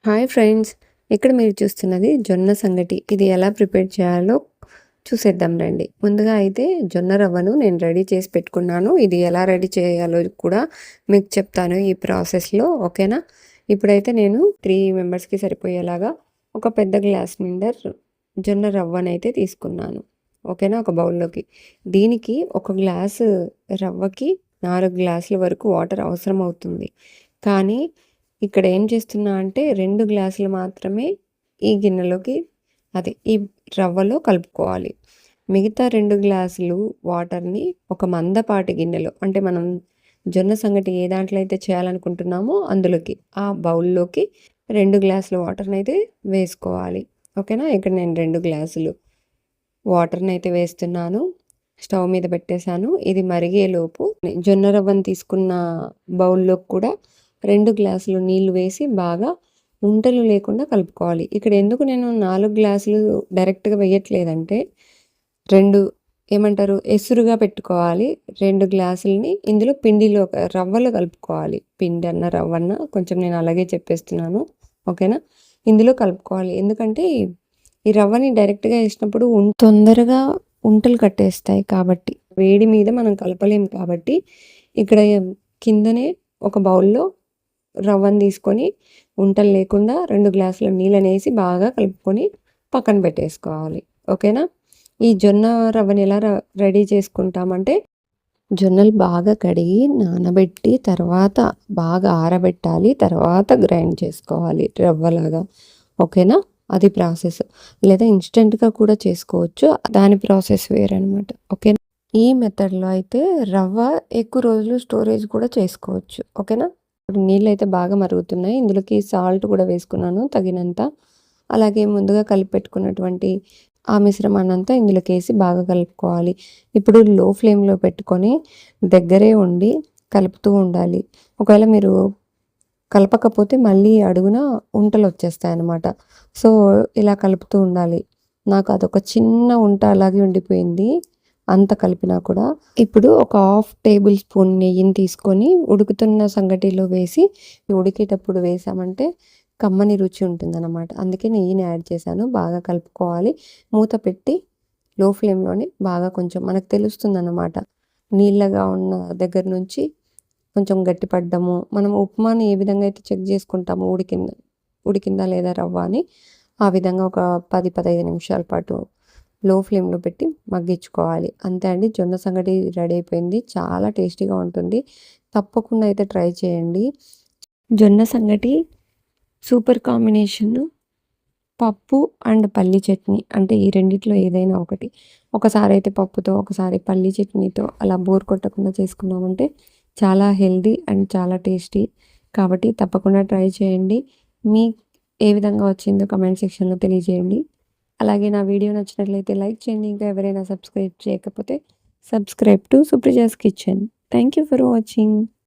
Hi friends! ఇక్కడ మీరు చూస్తున్నది జొన్న సంగటి. ఇది ఎలా ప్రిపేర్ చేయాలో చూసేద్దాం రండి. ముందుగా అయితే జొన్న రవ్వను నేను రెడీ చేసి పెట్టుకున్నాను. ఇది ఎలా రెడీ చేయాలో కూడా మీకు చెప్తాను ఈ ప్రాసెస్‌లో. ఓకేనా? ఇప్పుడైతే నేను 3 మెంబర్స్‌కి సరిపోయేలాగా ఒక పెద్ద గ్లాస్ నిండా జొన్న రవ్వనైతే తీసుకున్నాను. ఓకేనా? ఒక బౌల్‌లోకి. దీనికి ఒక గ్లాసు రవ్వకి 4 గ్లాసుల వరకు వాటర్ అవసరం అవుతుంది. కానీ ఇక్కడ ఏం చేస్తున్నా అంటే 2 గ్లాసులు మాత్రమే ఈ గిన్నెలోకి ఈ రవ్వలో కలుపుకోవాలి. మిగతా 2 గ్లాసులు వాటర్‌ని ఒక మందపాటి గిన్నెలో అంటే మనం జొన్న సంగటి ఏ దాంట్లో అయితే చేయాలనుకుంటున్నామో అందులోకి ఆ బౌల్‌లోకి 2 గ్లాసుల వాటర్‌నైతే వేసుకోవాలి. ఓకేనా? ఇక్కడ నేను 2 గ్లాసులు వాటర్‌నైతే వేస్తున్నాను. స్టవ్ మీద పెట్టేశాను. ఇది మరిగేలోపు జొన్న రవ్వను తీసుకున్న బౌల్‌లోకి కూడా 2 గ్లాసులు నీళ్లు వేసి బాగా ఉంటలు లేకుండా కలుపుకోవాలి. ఇక్కడ ఎందుకు నేను 4 గ్లాసులు డైరెక్ట్‌గా వేయట్లేదంటే 2 ఏమంటారు ఎసురుగా పెట్టుకోవాలి. 2 గ్లాసులని ఇందులో రవ్వలో కలుపుకోవాలి. పిండి అన్న రవ్వన్న కొంచెం నేను అలాగే చెప్పేస్తున్నాను. ఓకేనా? ఇందులో కలుపుకోవాలి. ఎందుకంటే ఈ రవ్వని డైరెక్ట్‌గా వేసినప్పుడు తొందరగా ఉంటలు కట్టేస్తాయి కాబట్టి. వేడి మీద మనం కలపలేం కాబట్టి ఇక్కడ కిందనే ఒక బౌల్‌లో రవ్వను తీసుకొని ఉంటలు లేకుండా 2 గ్లాసుల నీళ్ళనేసి బాగా కలుపుకొని పక్కన పెట్టేసుకోవాలి. ఓకేనా? ఈ జొన్న రవ్వని ఎలా రెడీ చేసుకుంటామంటే జొన్నలు బాగా కడిగి నానబెట్టి తర్వాత బాగా ఆరబెట్టాలి. తర్వాత గ్రైండ్ చేసుకోవాలి రవ్వలాగా. ఓకేనా? అది ప్రాసెస్. లేదా ఇన్‌స్టంట్‌గా కూడా చేసుకోవచ్చు. దాని ప్రాసెస్ వేరనమాట. ఓకేనా? ఈ మెథడ్‌లో అయితే రవ్వ ఎక్కువ రోజులు స్టోరేజ్ కూడా చేసుకోవచ్చు. ఓకేనా? ఇప్పుడు నీళ్ళైతే బాగా మరుగుతున్నాయి. ఇందులోకి సాల్ట్ కూడా వేసుకున్నాను తగినంత. అలాగే ముందుగా కలిపి పెట్టుకున్నటువంటి ఆ మిశ్రమాన్నంతా ఇందులోకేసి బాగా కలుపుకోవాలి. ఇప్పుడు లో ఫ్లేమ్‌లో పెట్టుకొని దగ్గరే ఉండి కలుపుతూ ఉండాలి. ఒకవేళ మీరు కలపకపోతే మళ్ళీ అడుగున ఉంటలొచ్చేస్తాయన్నమాట. సో, ఇలా కలుపుతూ ఉండాలి. నాకు అదొక చిన్న ఉంట అలాగే ఉండిపోయింది. అంత కలిపినా కూడా. ఇప్పుడు ఒక హాఫ్ టేబుల్ స్పూన్ నెయ్యిని తీసుకొని ఉడుకుతున్న సంగటిలో వేసి ఉడికేటప్పుడు వేసామంటే కమ్మని రుచి ఉంటుందన్నమాట. అందుకే నెయ్యిని యాడ్ చేశాను. బాగా కలుపుకోవాలి. మూత పెట్టి లో ఫ్లేమ్‌లోనే బాగా కొంచెం మనకు తెలుస్తుందన్నమాట. నీళ్ళగా ఉన్న దగ్గర నుంచి కొంచెం గట్టిపడ్డము. మనం ఉప్మాని ఏ విధంగా అయితే చెక్ చేసుకుంటామో ఉడికిందా లేదా రవ్వ అని ఆ విధంగా ఒక 10, 15 నిమిషాల పాటు లో ఫ్లేమ్‌లో పెట్టి మగ్గించుకోవాలి. అంతే అండి. జొన్న సంగటి రెడీ అయిపోయింది. చాలా టేస్టీగా ఉంటుంది. తప్పకుండా అయితే ట్రై చేయండి. జొన్న సంగటి సూపర్ కాంబినేషను పప్పు అండ్ పల్లి చట్నీ. అంటే ఈ రెండిట్లో ఏదైనా ఒకటి. ఒకసారి అయితే పప్పుతో, ఒకసారి పల్లి చట్నీతో అలా బోర్ కొట్టకుండా చేసుకున్నామంటే చాలా హెల్తీ అండ్ చాలా టేస్టీ. కాబట్టి తప్పకుండా ట్రై చేయండి. మీకు ఏ విధంగా వచ్చిందో కామెంట్ సెక్షన్‌లో తెలియజేయండి. అలాగే నా వీడియో నచ్చినట్లయితే లైక్ చేయండి. ఇంకా ఎవరైనా సబ్స్క్రైబ్ చేయకపోతే subscribe to Supraja's kitchen. Thank you for watching.